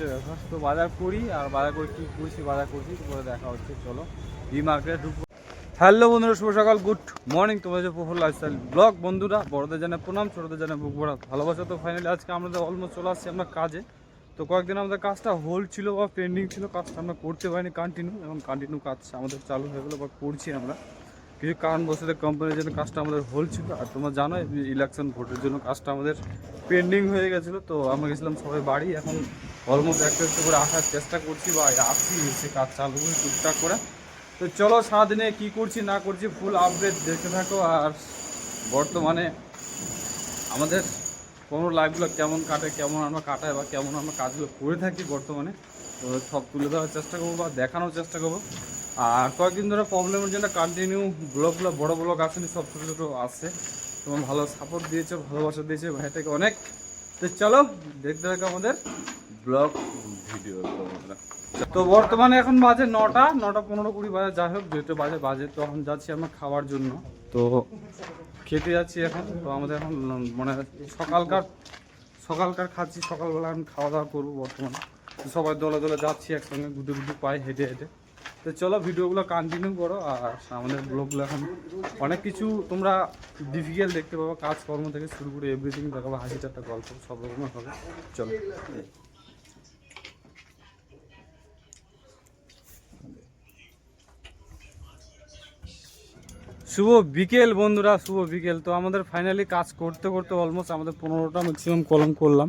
হচ্ছে ব্যাপার। তো বাজার করি আর বাজার করে কী করছি বাজার করছি পরে দেখা হচ্ছে। চলো ডি মার্কেটে ঢুকবো। হ্যালো বন্ধুরা, শুভ সকাল, গুড মর্নিং। তোমাদের যে প্রফুল লাইফস্টাইল ব্লগ বন্ধুরা, বড়দের জানে প্রণাম, ছোটদের জানে বুক ভরা ভালোবাসা। তো ফাইনালি আজকে আমাদের অলমোস্ট চলে আসছি আমরা কাজে। তো কয়েকদিন আমাদের কাজটা হোল্ড ছিল বা পেন্ডিং ছিল, কাজটা আমরা করতে পারিনি কন্টিনিউ। এবং কন্টিনিউ কাজ আমাদের চালু হয়ে গেলো বা করছি আমরা। কিছু কারণবশত কোম্পানির জন্য কাজটা আমাদের হোল্ড ছিল। আর তোমরা জানো ইলেকশন ভোটের জন্য কাজটা আমাদের পেন্ডিং হয়ে গেছিলো। তো আমরা গেছিলাম সবাই বাড়ি, এখন অলমোস্ট একটা একটু করে আসার চেষ্টা করছি বা আসছি, এসে কাজ চালু করে টুকটাক করে। তো চলো সারাদিনে কি করছি না করছি ফুল আপডেট দেখতে থাকো। আর বর্তমানে আমাদের কোনো লাইফগুলো কেমন কাটে, কেমন আমরা কাটাই বা কেমন আমরা কাজগুলো করে থাকি বর্তমানে, তো সব তুলে ধরার চেষ্টা করবো বা দেখানোর চেষ্টা করবো। আর কয়েকদিন ধরে প্রবলেমের জন্য কন্টিনিউ ব্লগগুলো বড় ব্লগ আসেনি, সব ছোটো ছোটো আসছে। তোমার ভালো সাপোর্ট দিয়েছো, ভালোবাসা দিয়েছে ভাইটাকে অনেক। তো চলো দেখতে থাকো আমাদের ব্লগ ভিডিও। তো বর্তমানে এখন বাজে 9:15-9:15 বাজে, যাই হোক যেহেতু বাজে তো এখন যাচ্ছি আমরা খাওয়ার জন্য। তো খেতে যাচ্ছি এখন। তো আমাদের এখন মানে সকালকার খাচ্ছি, সকালবেলা এখন খাওয়া দাওয়া করবো বর্তমানে। তো সবাই দলে দলে যাচ্ছি একসঙ্গে, গুটি গুটি পায়ে হেঁটে হেঁটে। তো চলো ভিডিওগুলো কন্টিনিউ করো। আর আমাদের ব্লগগুলো এখন অনেক কিছু তোমরা ডিফিকাল্ট দেখতে পাবো, কাজকর্ম থেকে শুরু করে এভরিথিং দেখাবো, হাসি ঠাট্টা গল্প সব রকমের হবে। চলো। শুভ বিকেল বন্ধুরা, শুভ বিকেল। তো আমাদের ফাইনালি কাজ করতে করতে অলমোস্ট আমাদের 15টা ম্যাক্সিমাম কলম করলাম।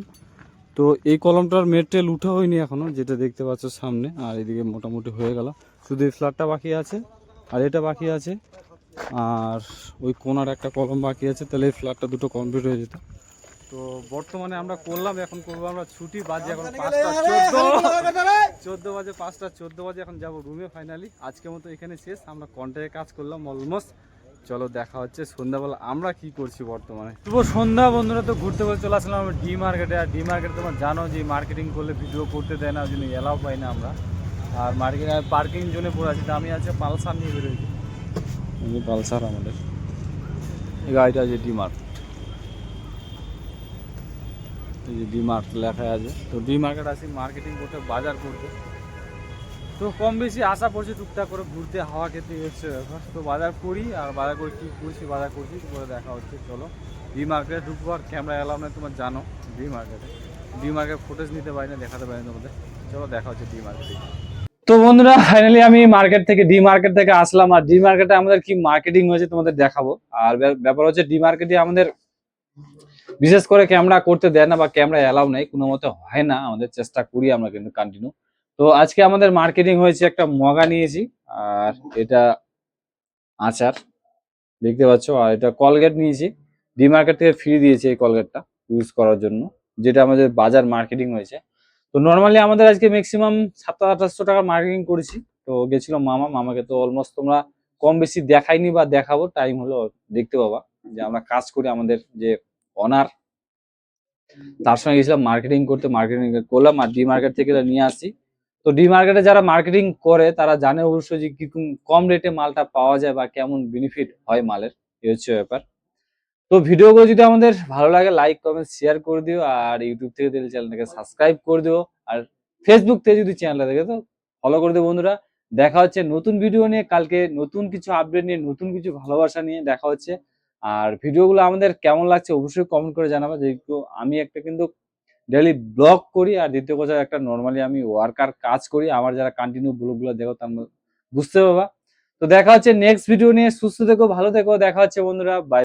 তো এই কলমটার মেটেরিয়াল উঠা হয়নি এখনও, যেটা দেখতে পাচ্ছ সামনে। আর এদিকে মোটামুটি হয়ে গেল, শুধু এই ফ্ল্যাটটা বাকি আছে আর এটা বাকি আছে। আর ওই কোনার একটা কলম বাকি আছে, তাহলে এই ফ্ল্যাটটা দুটো কমপ্লিট হয়ে যেত। তো বর্তমানে আমরা করলাম, এখন করবো আমরা ছুটি। বাজে এখন 5:14 বাজে, 5:14 বাজে। এখন যাবো রুমে ফাইনালি। আজকের মতো এখানে শেষ, আমরা কন্ট্রাক্টে কাজ করলাম অলমোস্ট। চলো দেখা হচ্ছে সন্ধ্যাবেলা আমরা কি করছি বর্তমানে। শুভ সন্ধ্যা বন্ধুরা। তো ঘুরতে ঘুরতে চলে আসলাম আমরা ডি মার্কেটে। আর ডি মার্কেটে তোমরা জানো যে মার্কেটিং করলে ভিডিও করতে দেয় না, ওই জন্য এলাও পাই না আমরা। আর পার্কিং জোনে পড়ে আছি। তো আমি আছে পালসার নিয়ে বেরোয়েছি, পালসার আমাদের এই গাড়িটা আছে ডি মার্ট, এই যে ডি মার্ট লেখা আছে। তো ডি মার্কেট আসি মার্কেটিং করতে, বাজার করতে। তো কম বেশি আশা করছি টুকটাক করে ঘুরতে, হাওয়া খেতে হচ্ছে ব্যাপার। তো বাজার করি আর বাজার করে কী করছি বাজার করছি পরে দেখা হচ্ছে। চলো ডি মার্কেটে ঢুকবো। আর ক্যামেরা এলাও না, তোমার জানো ডি মার্কেট ফুটেজ নিতে পারি না, দেখাতে পারি না তোমাদের। চলো দেখা হচ্ছে ডি মার্কেটে। তো বন্ধুরা ফাইনালি আমি ডি মার্কেট থেকে আসলাম। আর ডি মার্কেটে আমাদের কি মার্কেটিং হয়েছে তোমাদের দেখাবো। আর ব্যাপার হচ্ছে ডি মার্কেটে আমাদের বিশেষ করে ক্যামেরা করতে দেয় না বা ক্যামেরা এলাও নেই, কোনো মতে হয় না। আমাদের চেষ্টা করি আমরা কিন্তু কন্টিনিউ। তো আজকে আমাদের মার্কেটিং হয়েছে, একটা মগা নিয়েছি আর এটা আচার দেখতে পাচ্ছ। আর এটা কলগেট নিয়েছি, ডি মার্কেট থেকে ফ্রি দিয়েছে এই কলগেটটা ইউজ করার জন্য, যেটা আমাদের বাজার মার্কেটিং হয়েছে। তো নর্মালি আমাদের আজকে ম্যাক্সিমাম 700-800 টাকা মার্কেটিং করেছি। তো গেছিল মামাকে তো অলমোস্ট তোমরা কম বেশি দেখাইনি বা দেখাবো, টাইম হলো দেখতে পাবা যে আমরা কাজ করি। আমাদের যে অনার, তার সঙ্গে গেছিলাম মার্কেটিং করতে, মার্কেটিং করলাম আর ডি মার্কেট থেকে নিয়ে আসছি। তো ডি মার্কেটে যারা মার্কেটিং করে তারা জানে অবশ্যই যে কি কম রেটে মালটা পাওয়া যায় বা কেমন বেনিফিট হয় মালের, এই হচ্ছে ব্যাপার। তো ভিডিওগুলো যদি আমাদের ভালো লাগে লাইক কমেন্ট শেয়ার করে দিও। আর ইউটিউব থেকে দিলে চ্যানেলটাকে সাবস্ক্রাইব করে দিও। আর ফেসবুক থেকে যদি চ্যানেলটা দেখে তো ফলো করে দিও বন্ধুরা। দেখা হচ্ছে নতুন ভিডিও নিয়ে কালকে, নতুন কিছু আপডেট নিয়ে, নতুন কিছু ভালোবাসা নিয়ে দেখা হচ্ছে। আর ভিডিওগুলো আমাদের কেমন লাগছে অবশ্যই কমেন্ট করে জানাবো। যেহেতু আমি একটা কিন্তু ডেইলি ব্লগ করি, আর দ্বিতীয় কথা একটা নর্মালি আমি ওয়ার্কার কাজ করি। আমার যারা কন্টিনিউ ব্লগগুলো দেখো তার বুঝতে পারবা। তো দেখা হচ্ছে নেক্সট ভিডিও নিয়ে। সুস্থ থেকো, ভালো থেকো, দেখা হচ্ছে বন্ধুরা, বাই।